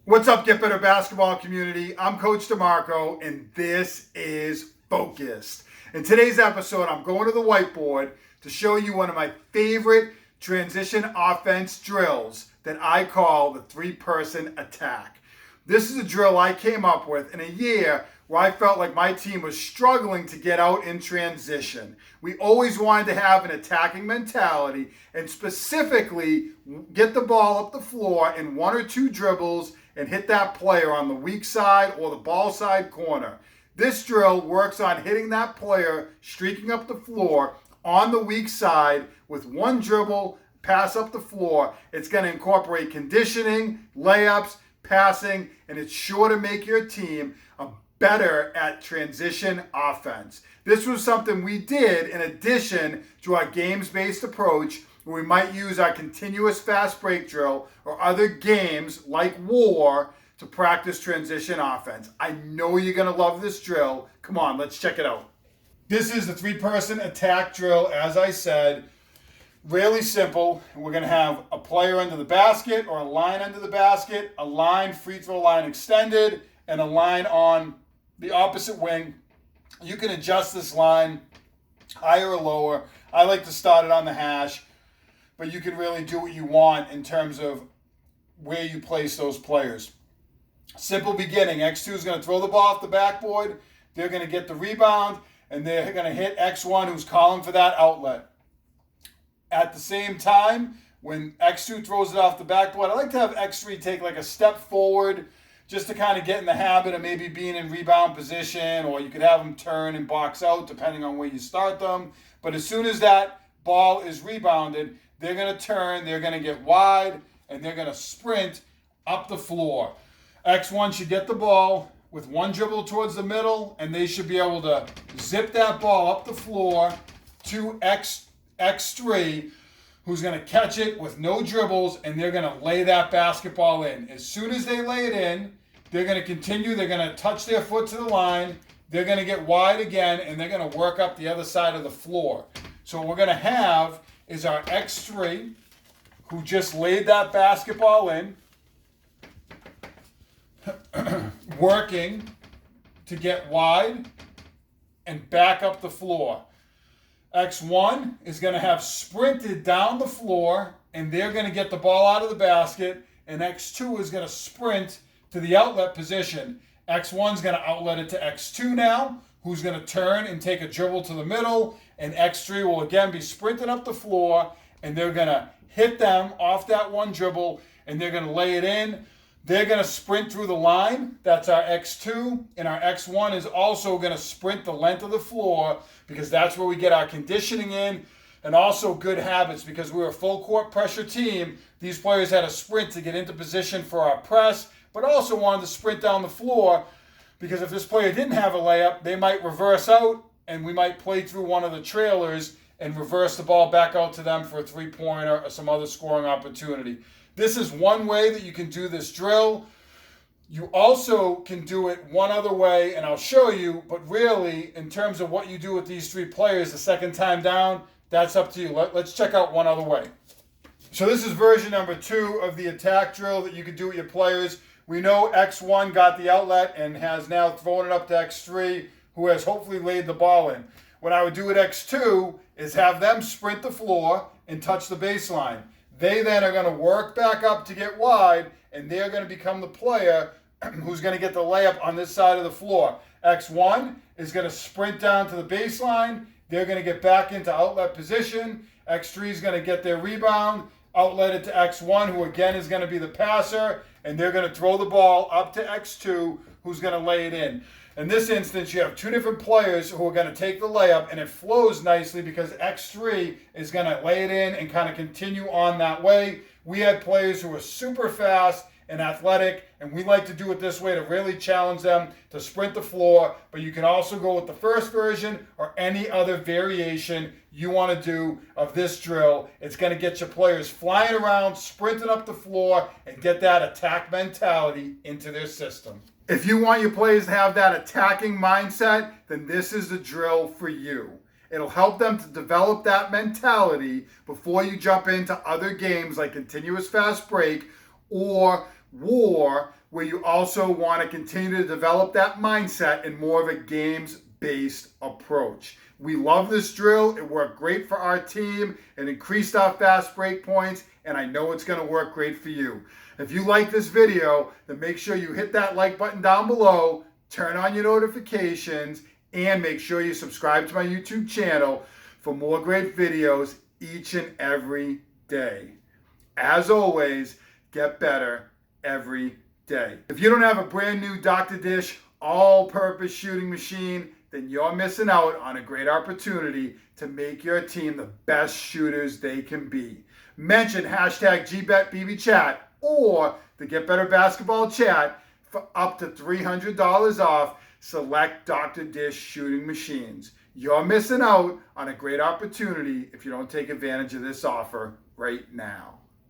What's up, Get Better Basketball community? I'm Coach DeMarco, and this is Focused. In today's episode, I'm going to the whiteboard to show you one of my favorite transition offense drills that I call the three-person attack. This is a drill I came up with in a year where I felt like my team was struggling to get out in transition. We always wanted to have an attacking mentality and specifically get the ball up the floor in one or two dribbles and hit that player on the weak side or the ball side corner. This drill works on hitting that player streaking up the floor on the weak side with one dribble, pass up the floor. It's going to incorporate conditioning, layups, passing, and it's sure to make your team better at transition offense. This was something we did in addition to our games-based approach, where we might use our continuous fast break drill or other games like war to practice transition offense. I know you're going to love this drill. Come on, let's check it out. This is the three-person attack drill, as I said. Really simple. We're going to have a player under the basket or a line under the basket, a line, free throw line extended, and a line on the opposite wing. You can adjust this line higher or lower. I like to start it on the hash, but you can really do what you want in terms of where you place those players. Simple beginning. X2 is going to throw the ball off the backboard. They're going to get the rebound, and they're going to hit X1, who's calling for that outlet. At the same time, when X2 throws it off the backboard, I like to have X3 take like a step forward just to kind of get in the habit of maybe being in rebound position, or you could have them turn and box out depending on where you start them. But as soon as that ball is rebounded, they're going to turn, they're going to get wide, and they're going to sprint up the floor. X1 should get the ball with one dribble towards the middle, and they should be able to zip that ball up the floor to X3, who's going to catch it with no dribbles, and they're going to lay that basketball in. As soon as they lay it in, they're going to continue. They're going to touch their foot to the line. They're going to get wide again, and they're going to work up the other side of the floor. So what we're going to have is our X3, who just laid that basketball in, working to get wide and back up the floor. X1 is going to have sprinted down the floor, and they're going to get the ball out of the basket, and X2 is going to sprint to the outlet position. X1 is going to outlet it to X2 now, who's going to turn and take a dribble to the middle, and X3 will again be sprinting up the floor, and they're going to hit them off that one dribble, and they're going to lay it in. They're going to sprint through the line. That's our X2. And our X1 is also going to sprint the length of the floor, because that's where we get our conditioning in, and also good habits. Because we're a full court pressure team, these players had a sprint to get into position for our press, but also wanted to sprint down the floor, because if this player didn't have a layup, they might reverse out, and we might play through one of the trailers and reverse the ball back out to them for a three-pointer or some other scoring opportunity. This is one way that you can do this drill. You also can do it one other way, and I'll show you, but really, in terms of what you do with these three players the second time down, that's up to you. Let's check out one other way. So this is version number 2 of the attack drill that you can do with your players. We know X1 got the outlet and has now thrown it up to X3, who has hopefully laid the ball in. What I would do with X2 is have them sprint the floor and touch the baseline. They then are going to work back up to get wide, and they're going to become the player who's going to get the layup on this side of the floor. X1 is going to sprint down to the baseline. They're going to get back into outlet position. X3 is going to get their rebound, outlet it to X1, who again is going to be the passer, and they're going to throw the ball up to X2, who's going to lay it in. In this instance, you have two different players who are going to take the layup, and it flows nicely because X3 is going to lay it in and kind of continue on that way. We had players who were super fast and athletic, and we like to do it this way to really challenge them to sprint the floor. But you can also go with the first version or any other variation you want to do of this drill. It's going to get your players flying around, sprinting up the floor, and get that attack mentality into their system. If you want your players to have that attacking mindset, then this is the drill for you. It'll help them to develop that mentality before you jump into other games like continuous fast break or war where you also want to continue to develop that mindset in more of a games-based approach. We love this drill. It worked great for our team. It increased our fast break points, and I know it's going to work great for you. If you like this video, then make sure you hit that like button down below, turn on your notifications, and make sure you subscribe to my YouTube channel for more great videos each and every day. As always, get better every day. If you don't have a brand new Dr. Dish all-purpose shooting machine, then you're missing out on a great opportunity to make your team the best shooters they can be. Mention hashtag GBetBBChat or the Get Better Basketball Chat for up to $300 off select Dr. Dish shooting machines. You're missing out on a great opportunity if you don't take advantage of this offer right now.